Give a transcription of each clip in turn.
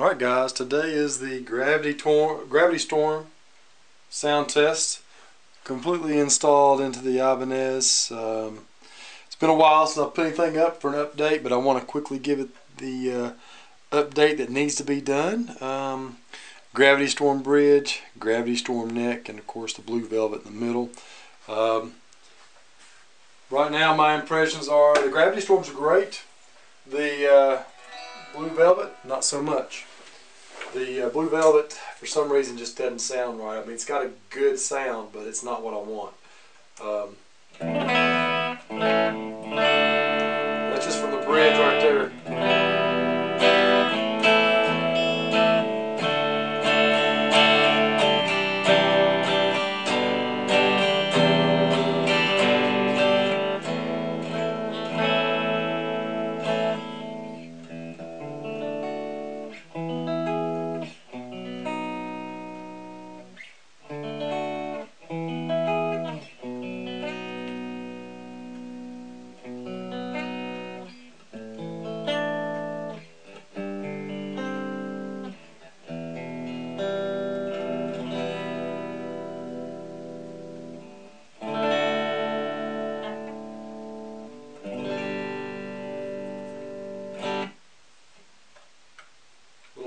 Alright guys, today is the Gravity Storm sound test, completely installed into the Ibanez. It's been a while since I've put anything up for an update, but I want to quickly give it the update that needs to be done. Gravity Storm bridge, Gravity Storm neck, and of course the blue velvet in the middle. Right now my impressions are the Gravity Storms are great. The blue velvet, not so much. The blue velvet, for some reason, just doesn't sound right. I mean, it's got a good sound, but it's not what I want. That's just from the bridge right there.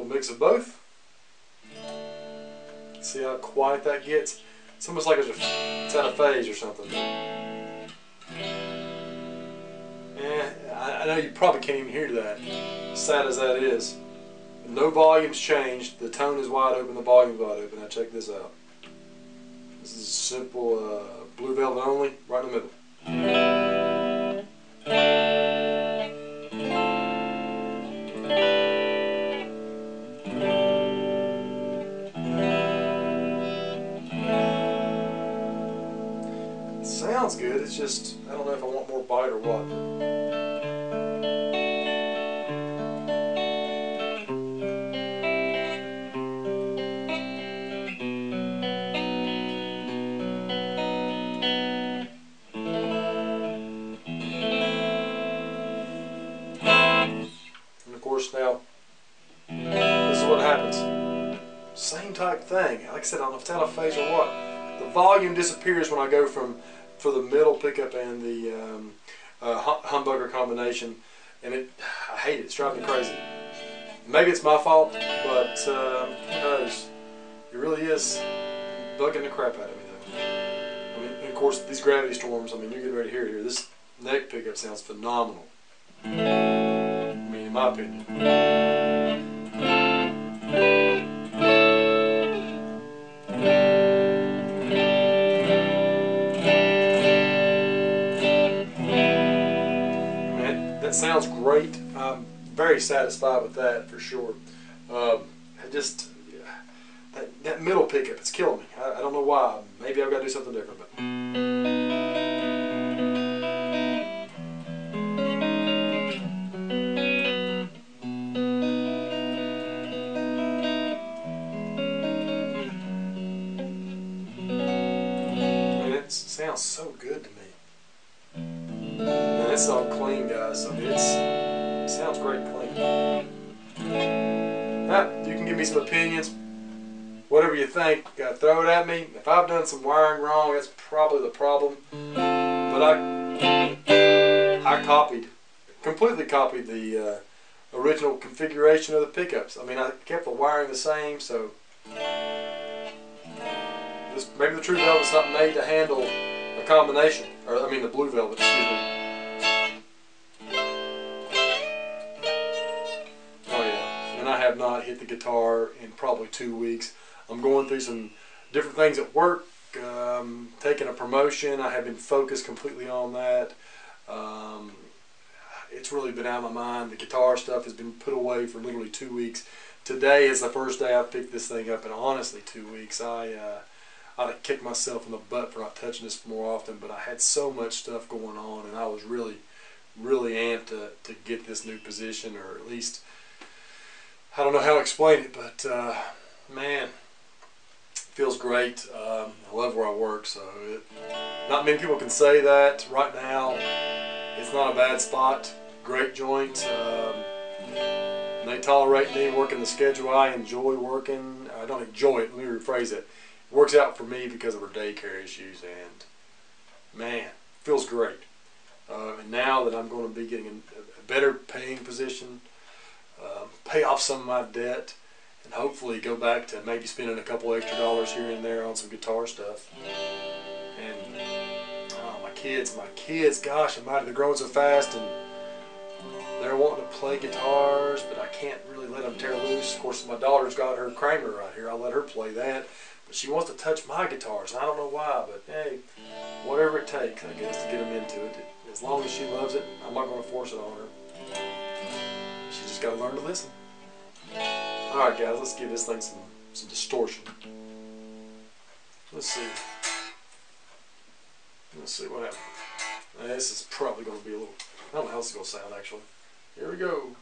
Mix of both. See how quiet that gets? It's almost like it's out of phase or something. I know you probably can't even hear that, sad as that is. No volume's changed. The tone is wide open, the volume's wide open. Now check this out. This is simple blue velvet only, right in the middle. Sounds good, it's just, I don't know if I want more bite or what. And of course now, this is what happens. Same type thing. Like I said, I don't know if it's out of phase or what. The volume disappears when I go for the middle pickup and the humbucker combination, and I hate it. It's driving me crazy. Maybe it's my fault, but who knows? It really is bugging the crap out of me though. I mean, and of course these Gravity Storms, I mean, you're getting ready to hear it here. This neck pickup sounds phenomenal. I mean, in my opinion. That sounds great. I'm very satisfied with that for sure. That middle pickup, it's killing me. I don't know why. Maybe I've got to do something different. But I mean, it sounds so good to me. And it's all clean, guys. I mean, it sounds great clean. You can give me some opinions, whatever you think. Throw it at me. If I've done some wiring wrong, that's probably the problem. But I completely copied the original configuration of the pickups. I mean, I kept the wiring the same, so maybe the true velvet's not made to handle a combination, or I mean the blue velvet, excuse me. Oh yeah, and I have not hit the guitar in probably 2 weeks. I'm going through some different things at work, taking a promotion. I have been focused completely on that. It's really been out of my mind. The guitar stuff has been put away for literally 2 weeks. Today is the first day I've picked this thing up in honestly 2 weeks. I'd have kicked myself in the butt for not touching this more often, but I had so much stuff going on, and I was really amped to get this new position, or at least, I don't know how to explain it, but man, it feels great. I love where I work, so not many people can say that right now. It's not a bad spot. Great joint. and they tolerate me working the schedule I enjoy working. I don't enjoy it, let me rephrase it. It works out for me because of her daycare issues, and man, feels great. And now that I'm going to be getting a better paying position, pay off some of my debt, and hopefully go back to maybe spending a couple extra dollars here and there on some guitar stuff. And oh, my kids, gosh almighty, they're growing so fast, and they're wanting to play guitars, but I can't really let them tear loose. Of course, my daughter's got her Kramer right here. I'll let her play that. But she wants to touch my guitars. I don't know why, but hey, whatever it takes, I guess, to get them into it. As long as she loves it, I'm not going to force it on her. She's just got to learn to listen. Alright guys, let's give this thing some distortion. Let's see what happens. This is probably going to be a little, I don't know how this is going to sound actually. Here we go.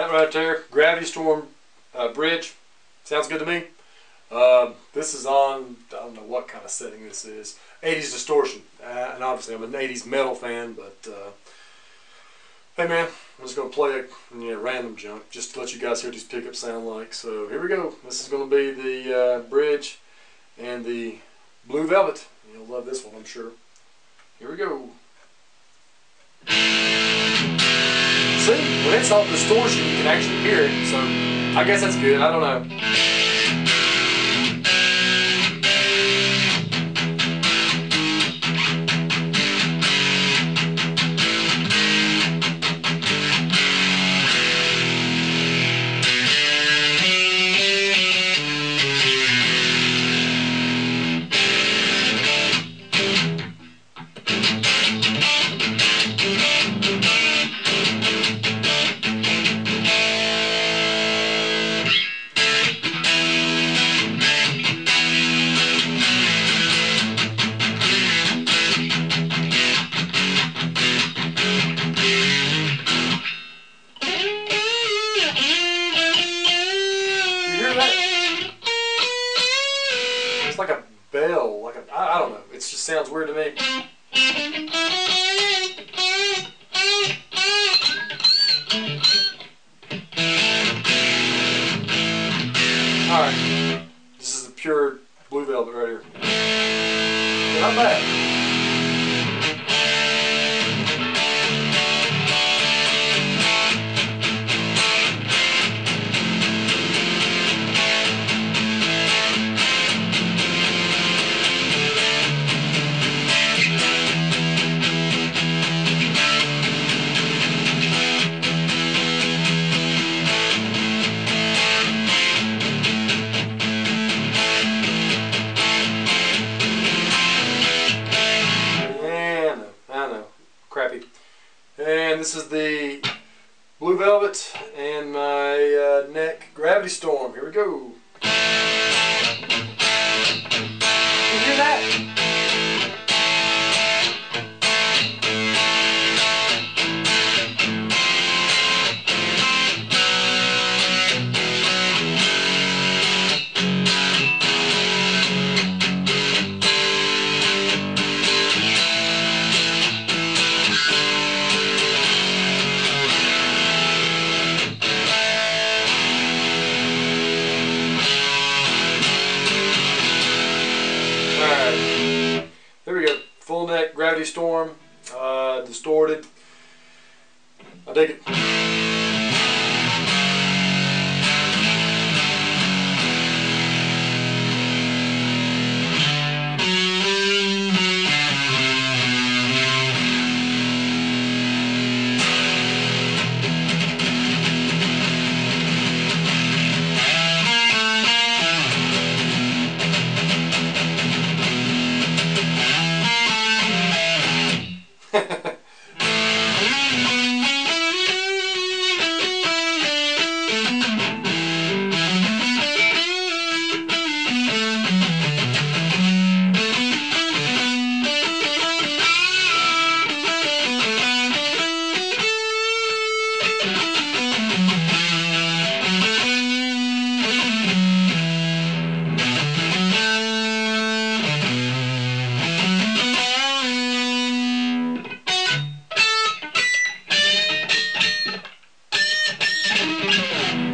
Right there, Gravity Storm bridge, sounds good to me. This is on, I don't know what kind of setting this is, 80s distortion, and obviously I'm an 80s metal fan, but hey man, I'm just going to play random junk just to let you guys hear what these pickups sound like. So here we go. This is going to be the bridge and the Blue Velvet. You'll love this one, I'm sure. Here we go. See, when it's on distortion, you can actually hear it, so I guess that's good. I don't know. It's like a bell, like I don't know. It just sounds weird to me. All right, this is the pure Blue Velvet right here. Not bad. And this is the Blue Velvet and my neck Gravity Storm. Here we go. You hear that? Gravity Storm, distorted. I dig it.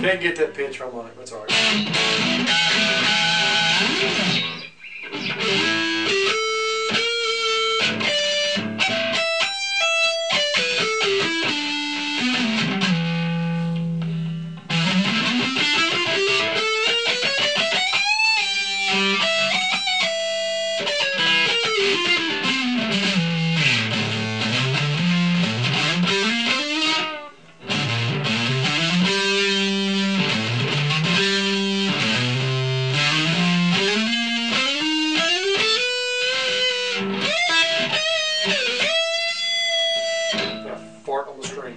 Can't get that pitch from on it, that's alright. Fart on the string.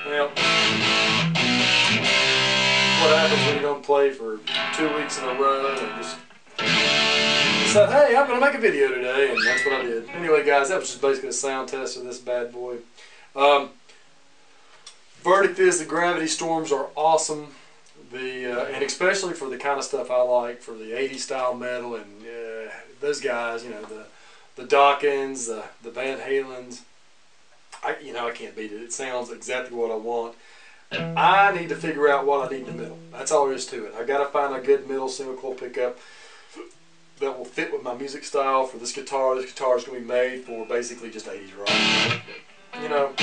Well, what happens when you don't play for 2 weeks in a row and just decide, hey, I'm going to make a video today, and that's what I did. Anyway, guys, that was just basically a sound test of this bad boy. Verdict is the Gravity Storms are awesome. And especially for the kind of stuff I like, for the 80s style metal, and those guys, you know, the Dawkins, the Van Halens. I can't beat it. It sounds exactly what I want. I need to figure out what I need in the middle. That's all there is to it. I got to find a good middle single coil pickup that will fit with my music style for this guitar. This guitar is going to be made for basically just 80s rock. You know.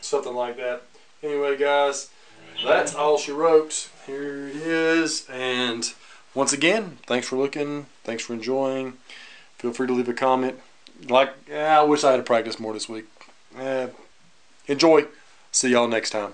Something like that. Anyway, guys, that's all she wrote. Here it is. And once again, thanks for looking. Thanks for enjoying. Feel free to leave a comment. I wish I had to practice more this week. Enjoy. See y'all next time.